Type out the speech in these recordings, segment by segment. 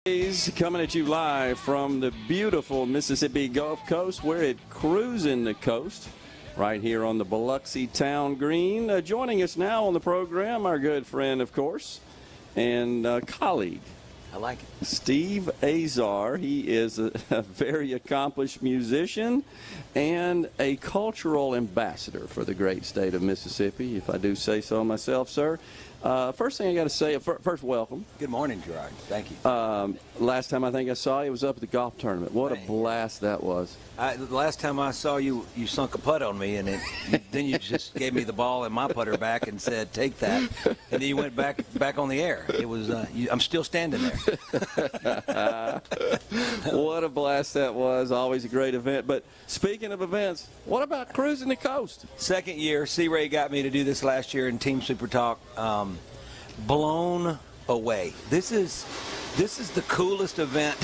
Coming at you live from the beautiful Mississippi Gulf Coast. We're at Cruising the Coast right here on the Biloxi Town Green. Joining us now on the program, our good friend, of course, and colleague. I like it. Steve Azar. He is a very accomplished musician and a cultural ambassador for the great state of Mississippi, if I do say so myself, sir. First thing I got to say, first, welcome. Good morning, Gerard. Thank you. Last time I think I saw you was up at the golf tournament. What a blast that was. The last time I saw you, you sunk a putt on me, and then you just gave me the ball and my putter back and said, take that. And then you went back on the air. It was. I'm still standing there. What a blast that was. Always a great event. But speaking of events, what about Cruising the Coast? Second year. C-Ray got me to do this last year in Team Super Talk. Blown away. This is the coolest event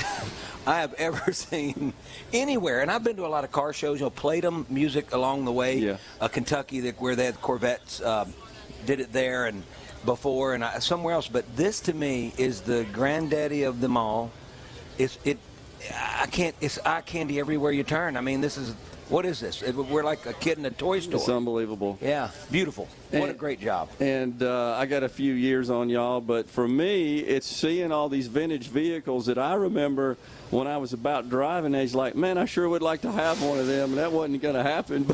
I have ever seen anywhere. And I've been to a lot of car shows, played them music along the way. Yeah. Kentucky, where they had Corvettes, did it there and before, and somewhere else. But this to me is the granddaddy of them all. It's eye candy everywhere you turn. I mean, what is this? We're like a kid in a toy store. It's unbelievable. Yeah, beautiful. What a great job. And I got a few years on y'all, but for me, it's seeing all these vintage vehicles that I remember when I was about driving age, like, man, I sure would like to have one of them, and that wasn't going to happen.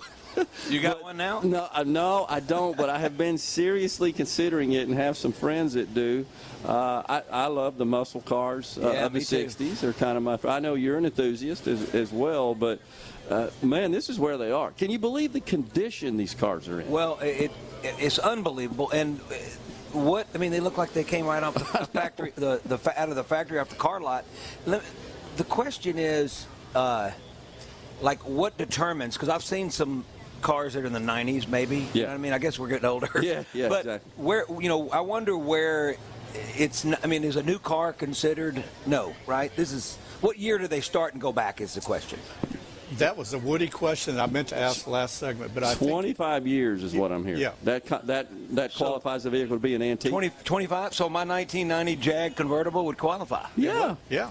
You got one now? No, I don't, but I have been seriously considering it and have some friends that do. I love the muscle cars of the 60s. They're kind of my – I know you're an enthusiast as well, but, man, this is where they are. Can you believe the condition these cars are in? Well, it's unbelievable. And they look like they came right off the factory, out of the factory off the car lot. The question is, what determines – because I've seen some – cars that are in the 90s, maybe. Yeah. You know what I mean? I guess we're getting older. Yeah, but exactly. Where, I wonder where it's. I mean, is a new car considered? No, right? What year do they start and go back? Is the question. That was a Woody question that I meant to ask the last segment, but I 25 years is what I'm hearing. Yeah. That qualifies the vehicle to be an antique. 25. So my 1990 Jag convertible would qualify. Yeah. Yeah.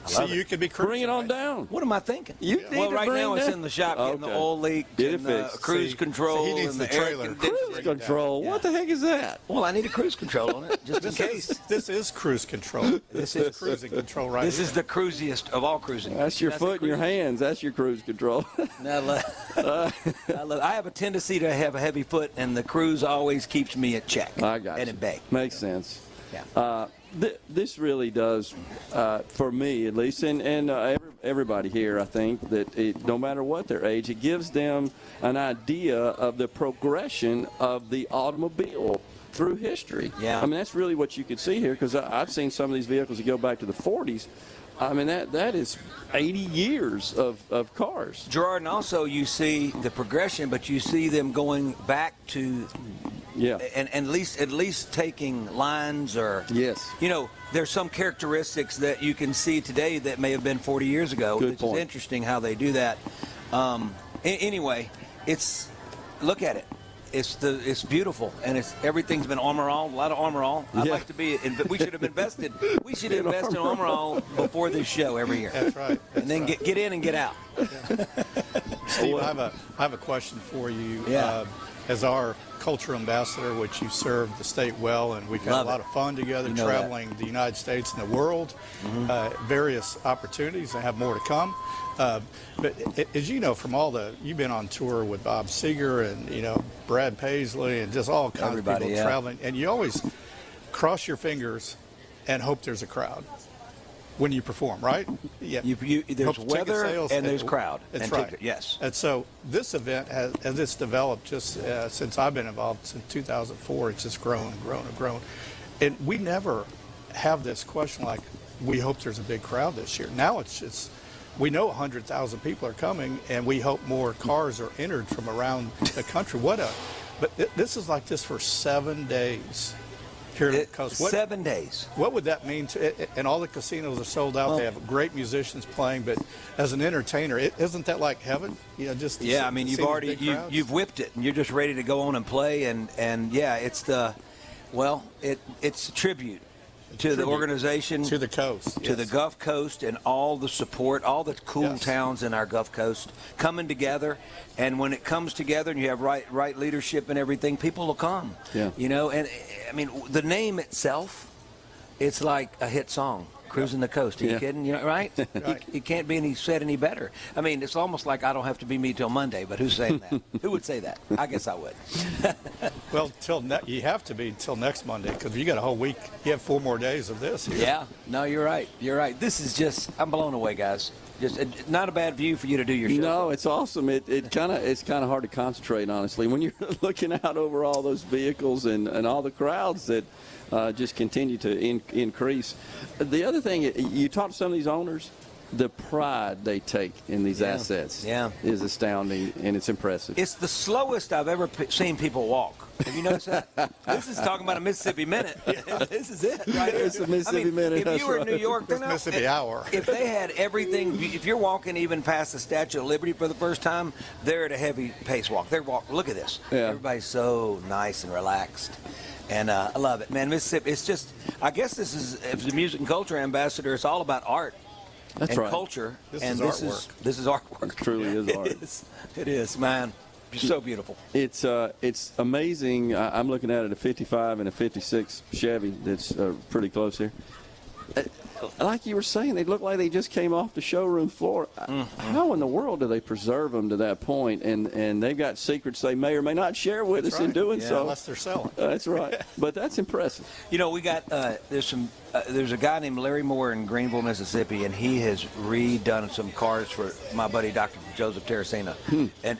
So you could be cruising. Bring it on down. What am I thinking? Well, right now it's in the shop getting the oil leak, get it and fixed. Cruise control, so he needs and the trailer. Cruise control. Yeah. What the heck is that? Well, I need a cruise control on it just in case. This is cruise control. This is cruising control, right? This is the cruisiest of all cruising. That's your foot in your hands. That's your cruise control. I have a tendency to have a heavy foot, and the cruise always keeps me at check. I got and you. at bay. Makes sense. Yeah. This really does, for me at least, and everybody here, I think, that no matter what their age, it gives them an idea of the progression of the automobile through history. Yeah. I mean, that's really what you could see here, because I've seen some of these vehicles that go back to the 40s. I mean, that is 80 years of cars. Gerard, and also you see the progression, but you see them going back to... Yeah. And at least taking lines or yes. There's some characteristics that you can see today that may have been 40 years ago. Good point. It's interesting how they do that. Anyway, look at it. It's beautiful, and everything's been Armor All, a lot of Armor All. I'd like to be, we should have invested. We should invest in Armor All before this show every year. That's right. And then get in and get out. Yeah. Steve, I have a question for you. Yeah. As our culture ambassador, which you served the state well, and we've had a lot of fun together traveling the United States and the world, various opportunities, and have more to come. But as you know, you've been on tour with Bob Seger and Brad Paisley and just all kinds of people traveling, and you always cross your fingers and hope there's a crowd when you perform, right? Yeah. There's weather and there's crowd. That's and right. Yes. And so this event, as it's developed just since I've been involved, since 2004, it's just grown and grown and grown. And we never have this question like, we hope there's a big crowd this year. Now it's we know 100,000 people are coming, and we hope more cars are entered from around the country. But this is like this for 7 days. Here on the coast. 7 days. What would that mean and all the casinos are sold out. They have great musicians playing, but as an entertainer, isn't that like heaven? I mean, you've whipped it, and you're just ready to go on and play, and it's it's a tribute to the organization, to the coast, to the Gulf Coast, and all the support, all the cool towns in our Gulf Coast coming together. And when it comes together and you have right leadership and everything, people will come. Yeah. You know, and I mean, the name itself, it's like a hit song. Cruising the Coast. Are you kidding? You know, right? It can't be said any better. I mean, it's almost like I don't have to be me till Monday, but who's saying that? Who would say that? I guess I would. Well, you have to be till next Monday because you got a whole week. You have 4 more days of this here. Yeah. No, you're right. You're right. This is just, I'm blown away, guys. Just not a bad view for you to do your show. No, it's awesome. It's kind of hard to concentrate, honestly, when you're looking out over all those vehicles and all the crowds that just continue to increase. The other thing, you talk to some of these owners, the pride they take in these assets is astounding, and it's impressive. It's the slowest I've ever seen people walk. Have you noticed that? This is talking about a Mississippi Minute. This is it, right here. It's a Mississippi Minute. If you were in New York, it's Mississippi Hour. If they had everything, if you're walking even past the Statue of Liberty for the first time, they're at a heavy pace walk. They're walking. Look at this. Yeah. Everybody's so nice and relaxed. And I love it, man. Mississippi, it's just, I guess this is, as the music and culture ambassador, it's all about art. That's and right. culture. This and is artwork. This is artwork. It truly is art. It is, man. It's so beautiful. It's amazing. I'm looking at it, a 55 and a 56 Chevy that's pretty close here. Like you were saying, they look like they just came off the showroom floor. How in the world do they preserve them to that point? And they've got secrets they may or may not share with us in doing so. Unless they're selling. That's right. But that's impressive. You know, we got there's a guy named Larry Moore in Greenville, Mississippi, and he has redone some cars for my buddy Dr. Joseph Terracina.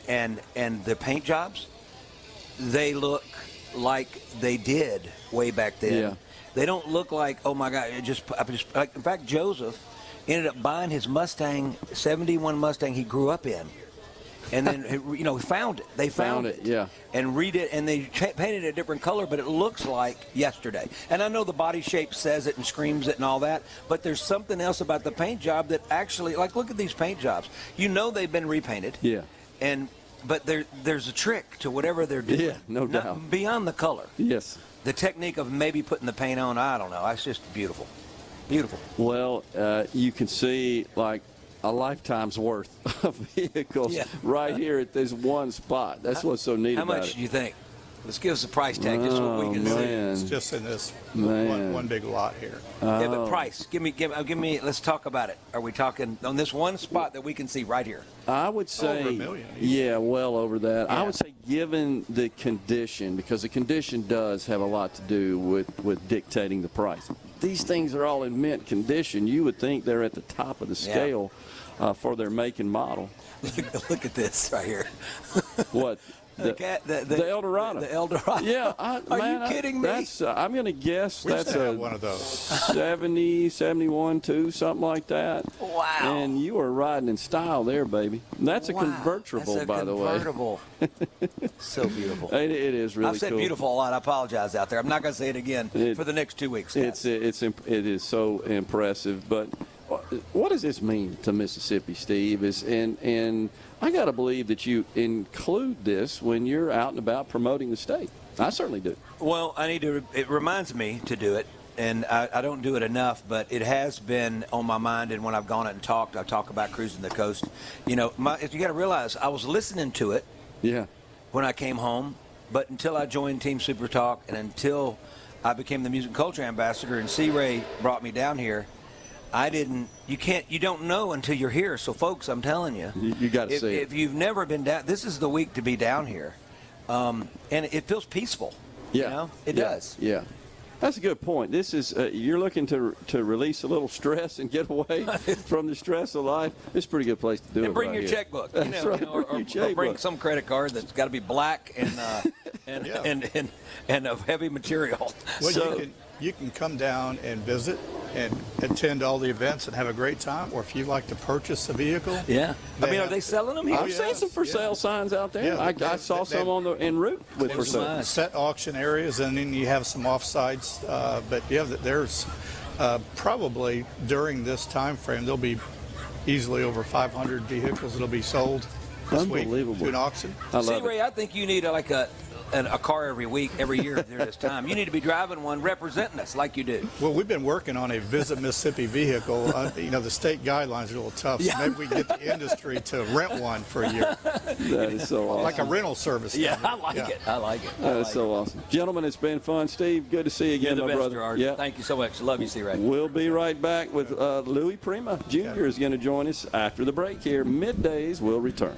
And the paint jobs, they look like they did way back then. Yeah. They don't look like, oh my God, in fact, Joseph ended up buying his Mustang, 71 Mustang he grew up in. And then, found it. They found it. Yeah. And and they painted it a different color, but it looks like yesterday. And I know the body shape says it and screams it and all that, but there's something else about the paint job that actually, like, look at these paint jobs. You know they've been repainted. Yeah. But there's a trick to whatever they're doing. Yeah, no doubt. Beyond the color. Yes. The technique of maybe putting the paint on, I don't know. It's just beautiful. Beautiful. Well, you can see, like, a lifetime's worth of vehicles right here at this one spot. That's what's so neat about it. How much do you think? Let's give us a price tag, just so we can see. It's just in this one big lot here. Yeah, but price. Give me. Let's talk about it. Are we talking on this one spot that we can see right here? I would say, over $1 million. Yeah, well over that. Yeah. I would say, given the condition, because the condition does have a lot to do with dictating the price. These things are all in mint condition. You would think they're at the top of the scale for their make and model. Look at this right here. What? The Eldorado. The Eldorado. Yeah. Are you kidding me? I'm going to guess that's one of those. 70, 71, 2, something like that. Wow. And you are riding in style there, baby. That's a convertible, by the way. Convertible. So beautiful. It is really cool. I've said beautiful a lot. I apologize out there. I'm not going to say it again for the next 2 weeks. Guys. It is so impressive. But what does this mean to Mississippi, Steve? And I got to believe that you include this when you're out and about promoting the state. I certainly do. Well, it reminds me to do it, and I don't do it enough, but it has been on my mind, and when I've gone out and talked, I talk about Cruising the Coast. You got to realize, I was listening to it when I came home, but until I joined Team Super Talk and until I became the Music and Culture Ambassador and C-Ray brought me down here, you don't know until you're here. So, folks, I'm telling you. You got to see it. If you've never been down, this is the week to be down here. And it feels peaceful. Yeah. You know? It does. Yeah. That's a good point. This is you're looking to release a little stress and get away from the stress of life. It's a pretty good place to do it. And bring right your here. checkbook. That's right. Or bring some credit card that's got to be black and of heavy material. Well, you can come down and visit and attend all the events and have a great time, or if you like to purchase a vehicle. Yeah. Are they selling them here? I've seen some for sale signs out there. Yeah, I saw some en route with for sale. Set auction areas, and then you have some offsites. But there's probably during this time frame, there'll be easily over 500 vehicles that'll be sold this week Unbelievable. to an auction. I love See, it. Ray, I think you need like a car every week, every year during this time. You need to be driving one, representing us like you do. Well, we've been working on a Visit Mississippi vehicle. The state guidelines are a little tough, so maybe we can get the industry to rent one for a year. That is so awesome. Like a rental service. Yeah, I like it. I like it. That is so awesome. Gentlemen, it's been fun. Steve, good to see you again, You're the my best, brother. Gerard. Yeah. Thank you so much. Love you, C. Ray. We'll be right back with Louis Prima Jr. is going to join us after the break here. Middays will return.